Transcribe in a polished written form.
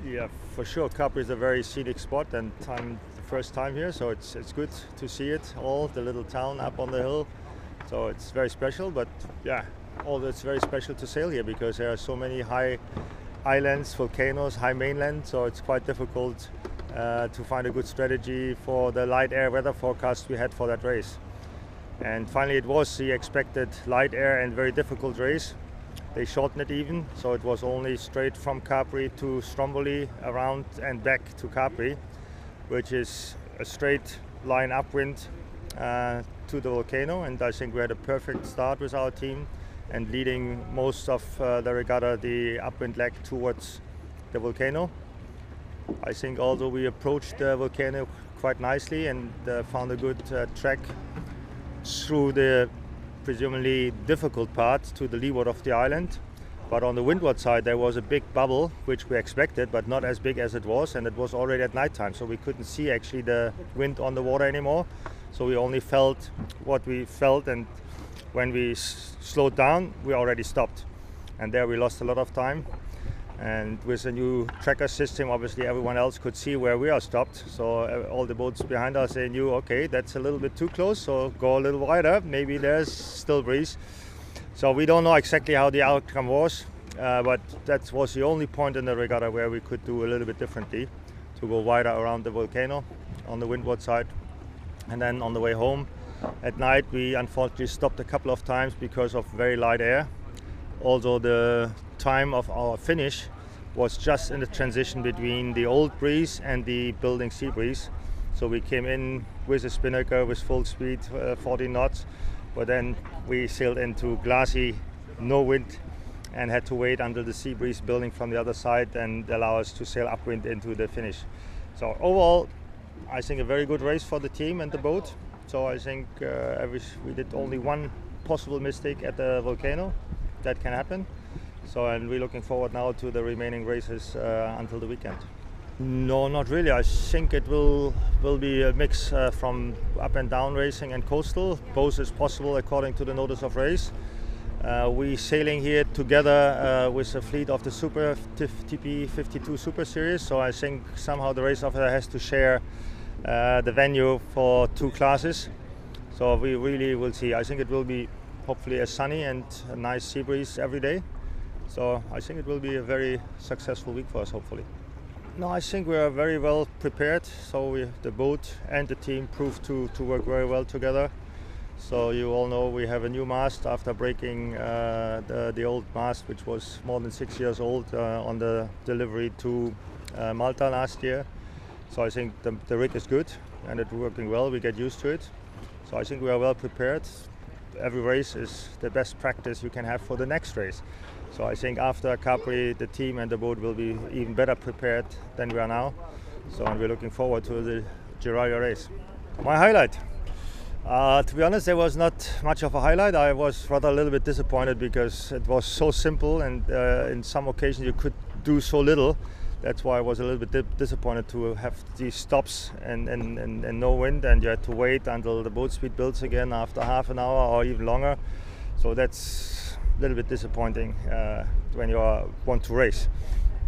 Yeah, for sure. Capri is a very scenic spot, and I'm the first time here, so it's good to see it all, the little town up on the hill. So it's very special. But yeah, although it's very special to sail here because there are so many high islands, volcanoes, high mainland. So it's quite difficult to find a good strategy for the light air weather forecast we had for that race. And finally, it was the expected light air and very difficult race. They shortened it even, so it was only straight from Capri to Stromboli, around and back to Capri, which is a straight line upwind to the volcano. And I think we had a perfect start with our team and leading most of the regatta, the upwind leg towards the volcano. I think although we approached the volcano quite nicely and found a good track through the presumably difficult part to the leeward of the island, but on the windward side there was a big bubble which we expected, but not as big as it was, and it was already at night time, so we couldn't see actually the wind on the water anymore. So we only felt what we felt, and when we slowed down we already stopped, and there we lost a lot of time. And with a new tracker system, obviously everyone else could see where we are stopped. So all the boats behind us, they knew, okay, that's a little bit too close, so go a little wider. Maybe there's still breeze. So we don't know exactly how the outcome was, but that was the only point in the regatta where we could do a little bit differently, to go wider around the volcano on the windward side. And then on the way home at night, we unfortunately stopped a couple of times because of very light air. Although the time of our finish was just in the transition between the old breeze and the building sea breeze. So we came in with a spinnaker with full speed, 40 knots, but then we sailed into glassy, no wind, and had to wait until the sea breeze building from the other side and allow us to sail upwind into the finish. So overall, I think a very good race for the team and the boat. So I think we did only one possible mistake at the volcano. That can happen. So, and we're looking forward now to the remaining races until the weekend. No, not really. I think it will be a mix from up and down racing and coastal. Both is possible according to the notice of race. We sailing here together with a fleet of the Super TP52 Super Series. So I think somehow the race officer has to share the venue for two classes. So we really will see. I think it will be hopefully a sunny and a nice sea breeze every day. So I think it will be a very successful week for us, hopefully. No, I think we are very well prepared. So the boat and the team proved to work very well together. So you all know we have a new mast after breaking the old mast, which was more than 6 years old on the delivery to Malta last year. So I think the rig is good and it's working well. We get used to it. So I think we are well prepared. Every race is the best practice you can have for the next race. So I think after Capri, the team and the boat will be even better prepared than we are now. So and we're looking forward to the Giralia race. My highlight? To be honest, there was not much of a highlight. I was rather a little bit disappointed because it was so simple, and in some occasions you could do so little. That's why I was a little bit disappointed to have these stops and no wind, and you had to wait until the boat speed builds again after half an hour or even longer. So that's a little bit disappointing when you want to race.